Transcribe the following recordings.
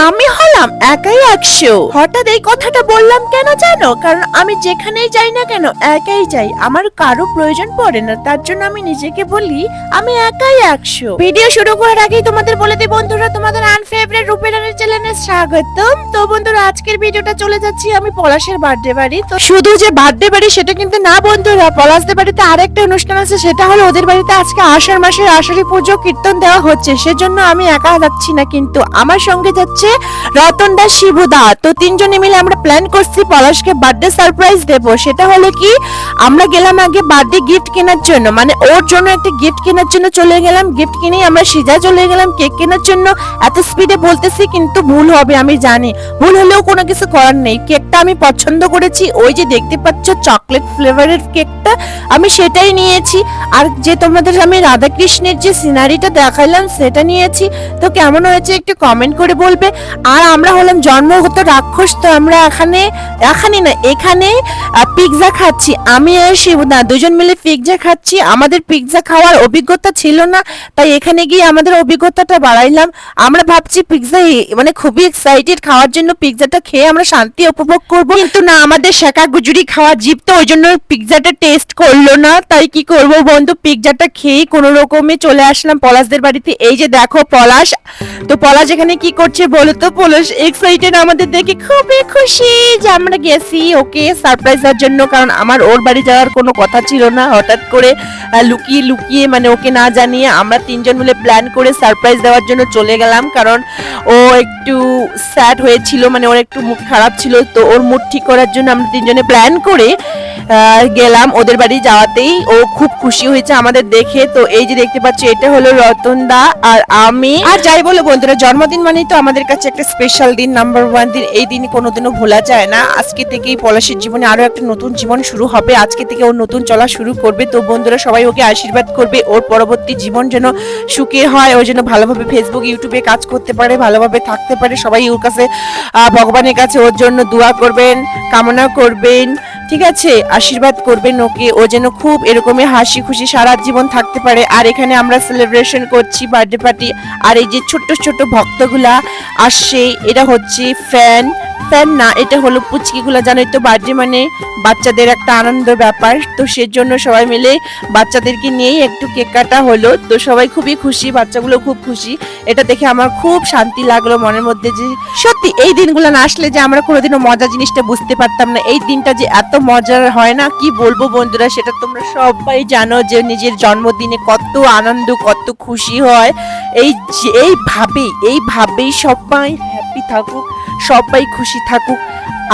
আমি হলাম একাই 100। হঠাৎ এই কথাটা বললাম কেন জানো? কারণ আমি যেখানেই যাই না কেন একাই যাই, আমার কারো প্রয়োজন পড়ে না, তার জন্য আমি নিজেকে বলি আমি একাই 100। ভিডিও শুরু করার আগেই তোমাদের বলে দিই বন্ধুরা, তোমাদের আনফেভারিট রূপেরানের চ্যানেলে স্বাগতম। তো বন্ধুরা, আজকের ভিডিওটা চলে যাচ্ছি আমি পলাশের বার্থডে বাড়ি। তো শুধু যে বার্থডে বাড়ি সেটা কিন্তু না বন্ধুরা, পলাশদের বাড়িতে আরেকটা অনুষ্ঠান আছে, সেটা হলো ওদের বাড়িতে আজকে আষাঢ় মাসের আষাঢ়ী পুজো কীর্তন দেওয়া হচ্ছে। সেজন্য আমি একা যাচ্ছি না, কিন্তু আমার সঙ্গে যাচ্ছে রতন দা, শিবুদা। তো তিনজনে মিলে আমরা প্ল্যান করছি পলাশকে বার্থডে সারপ্রাইজ দেব। সেটা হলো কি, আমরা গেলাম আগে বার্থডে গিফট কেনার জন্য, মানে ওর জন্য একটা গিফট কেনার জন্য চলে গেলাম। গিফট কিনে আমরা সিজা চলে গেলাম কেক কেনার জন্য। এত স্পিডে বলতেছি কিন্তু ভুল হবে আমি জানি, ভুল হলেও কোনো কিছু করার নেই। কেকটা আমি পছন্দ করেছি, ওই যে দেখতে পাচ্ছ চকলেট ফ্লেভারের কেকটা, আমি সেটাই নিয়েছি। আর যে তোমাদের আমি রাধাকৃষ্ণের যে সিনারিটা দেখাইলাম সেটা নিয়েছি। তো কেমন হয়েছে একটু কমেন্ট করে বলবে। আর আমরা হলাম জন্মগত রাক্ষস, তো আমরা এখানে পিৎজা খাচ্ছি। আমি আর শিবুদা দুজন মিলে পিৎজা খাচ্ছি। আমাদের পিৎজা খাওয়ার অভিজ্ঞতা ছিল না, তাই এখানে গিয়ে আমাদের অভিজ্ঞতাটা বাড়াইলাম। আমরা ভাবছি পিৎজা, মানে খুবই এক্সাইটেড খাওয়ার জন্য, পিৎজাটা খেয়ে আমরা শান্তি উপভোগ করব। কিন্তু না, আমাদের শেখা গুজুরি খাওয়া জিভ তো ওই জন্য পিৎজাটা টেস্ট করলো না। তাই কি করব বন্ধু, পিৎজাটা খেয়ে কোনো রকমে চলে আসলাম পলাশদের বাড়িতে। এই যে দেখো পলাশ, তো পলাশ এখানে কি করছে বলো তো? পলাশ এক্সাইটেড আমাদের দেখে, খুবই খুশি যে আমরা গেছি ওকে সারপ্রাইজ দেওয়ার জন্য। কারণ আমার ওর বাড়ি যাওয়ার কোনো কথা ছিল না, হঠাৎ করে লুকিয়ে লুকিয়ে, মানে ওকে না জানিয়ে আমরা তিনজন মিলে প্ল্যান করে সারপ্রাইজ দেওয়ার জন্য চলে গেলাম। কারণ ও একটু স্যাড হয়েছিল, মানে ওর একটু মুড খারাপ ছিল, তো ওর মুড ঠিক করার জন্য আমরা তিনজনে প্ল্যান করে গেলাম ওদের বাড়ি। যাওয়াতেই ও খুব খুশি হয়েছে আমাদের দেখে। তো এই যে দেখতে পাচ্ছি, এটা হলো রতন দা আর আমি। আর যাই বলো বন্ধুরা, জন্মদিন মানেই তো আমাদের কাছে একটা স্পেশাল দিন, নাম্বার 1 দিন। এই দিনই কোনোদিনও ভোলা যায় না। আজকে থেকেই পলাশের জীবনে আরো একটা নতুন জীবন শুরু হবে, আজকে থেকে ও নতুন চলা শুরু করবে। তো বন্ধুরা সবাই ওকে আশীর্বাদ করবে, ওর পরবর্তী জীবন যেন সুখে হয়, ও যেন ভালোভাবে ফেসবুক ইউটিউবে কাজ করতে পারে, ভালোভাবে থাকতে পারে। সবাই ওর কাছে ভগবানের কাছে ওর জন্য দোয়া করবেন, কামনা করবেন, ঠিক আছে? আশীর্বাদ করবেন ওকে, ও যেন খুব এরকমই হাসি খুশি সারা জীবন থাকতে পারে। আর এখানে আমরা সেলিব্রেশন করছি বার্থডে পার্টি। আর এই যে ছোট্ট ছোট্ট ভক্তগুলা আসছে, এটা হচ্ছে ফ্যান না, এটা হলো পুচকিগুলা। জানোই তো বার্থডে মানে বাচ্চাদের একটা আনন্দ ব্যাপার, তো সেজন্য সবাই মিলে বাচ্চাদেরকে নিয়েই একটু কেক কাটা হলো। তো সবাই খুবই খুশি, বাচ্চাগুলো খুব খুশি। এটা দেখে আমার খুব শান্তি লাগলো মনের মধ্যে, যে সত্যি এই দিনগুলো না আসলে যে আমরা কোনোদিনও মজা জিনিসটা বুঝতে পারতাম না। এই দিনটা যে এত মজার হয় না, কি বলবো বন্ধুরা, সেটা তোমরা সবাই জানো যে নিজের জন্মদিনে কত আনন্দ, কত খুশি হয়। এইভাবেই সবাই হ্যাপি থাকুক, সবাই খুশি থাকুক।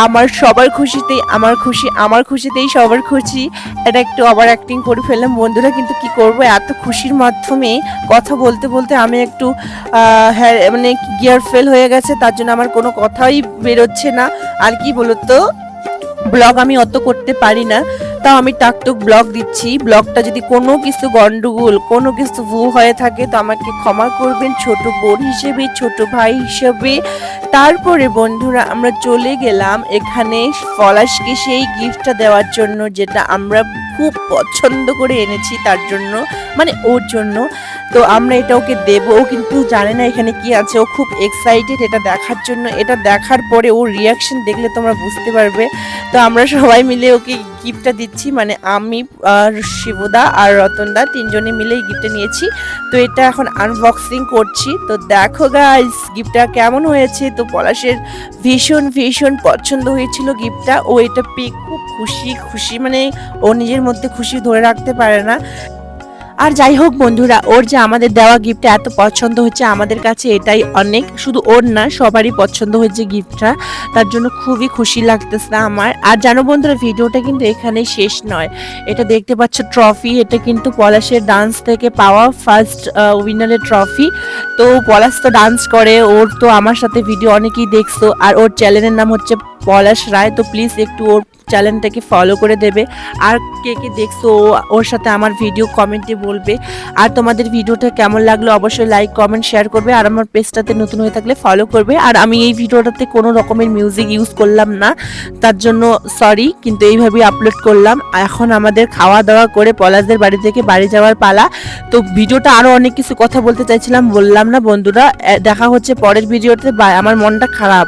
আমার সবার খুশিতেই আমার খুশি, আমার খুশিতেই সবার খুশি। এটা একটু ওভার অ্যাক্টিং করে ফেললাম বন্ধুরা, কিন্তু কি করব, এত খুশির মাধ্যমে কথা বলতে বলতে আমি একটু মানে গিয়ার ফেল হয়ে গেছে, তার জন্য আমার কোনো কথাই বেরোচ্ছে না। আর কি বলতো, ব্লগ আমি অত করতে পারি না, তাও আমি টাকটুক ব্লগ দিচ্ছি। ব্লগটা যদি কোনো কিছু গন্ডগোল, কোনো কিছু ভুল হয়ে থাকে তো আমাকে ক্ষমা করবেন, ছোট বোন হিসেবে, ছোট ভাই হিসেবে। তারপরে বন্ধুরা আমরা চলে গেলাম এখানে পলাশকে সেই গিফটটা দেওয়ার জন্য, যেটা আমরা খুব পছন্দ করে এনেছি তার জন্য, মানে ওর জন্য। তো আমরা এটা ওকে দেবো, ও কিন্তু জানে না এখানে কি আছে। ও খুব এক্সাইটেড এটা দেখার জন্য। এটা দেখার পরে ওর রিয়াকশন দেখলে তোমরা বুঝতে পারবে। তো আমরা সবাই মিলে ওকে গিফটটা দিচ্ছি, মানে আমি আর শিবুদা আর রতনদা তিনজনে মিলে গিফটটা নিয়েছি। তো এটা এখন আনবক্সিং করছি। তো দেখো গাইস গিফটটা কেমন হয়েছে। তো পলাশের ভীষণ ভীষণ পছন্দ হয়েছিল গিফটটা, ও এটা পেয়ে খুব খুশি, মানে ও নিজের মধ্যে খুশি ধরে রাখতে পারে না। আর যাই হোক বন্ধুরা, ওর যে আমাদের দেওয়া গিফটটা এত পছন্দ হচ্ছে আমাদের কাছে এটাই অনেক। শুধু ওর না, সবারই পছন্দ হয়েছে গিফটটা, তার জন্য খুবই খুশি লাগতেছে আমার। আর জানো বন্ধুরা, ভিডিওটা কিন্তু এখানেই শেষ নয়। এটা দেখতে পাচ্ছ ট্রফি, এটা কিন্তু পলাশের ডান্স থেকে পাওয়া ফার্স্ট উইনারের ট্রফি। তো পলাশ তো ডান্স করে, ওর তো আমার সাথে ভিডিও অনেকেই দেখছো। আর ওর চ্যানেলের নাম হচ্ছে পলাশ রায়। তো প্লিজ একটু ওর চ্যানেলটাকে ফলো করে দেবে। আর কে কে দেখছো ওর সাথে আমার ভিডিও কমেন্টে বলবে। আর তোমাদের ভিডিওটা কেমন লাগলো অবশ্যই লাইক কমেন্ট শেয়ার করবে। আর আমার পেজটাতে নতুন হয়ে থাকলে ফলো করবে। আর আমি এই ভিডিওটাতে কোনো রকমের মিউজিক ইউজ করলাম না, তার জন্য সরি, কিন্তু এইভাবেই আপলোড করলাম। এখন আমাদের খাওয়া দাওয়া করে পলাশদের বাড়ি থেকে বাড়ি যাওয়ার পালা। তো ভিডিওটা আরও অনেক কিছু কথা বলতে চাইছিলাম, বললাম না বন্ধুরা। দেখা হচ্ছে পরের ভিডিওতে। আমার মনটা খারাপ।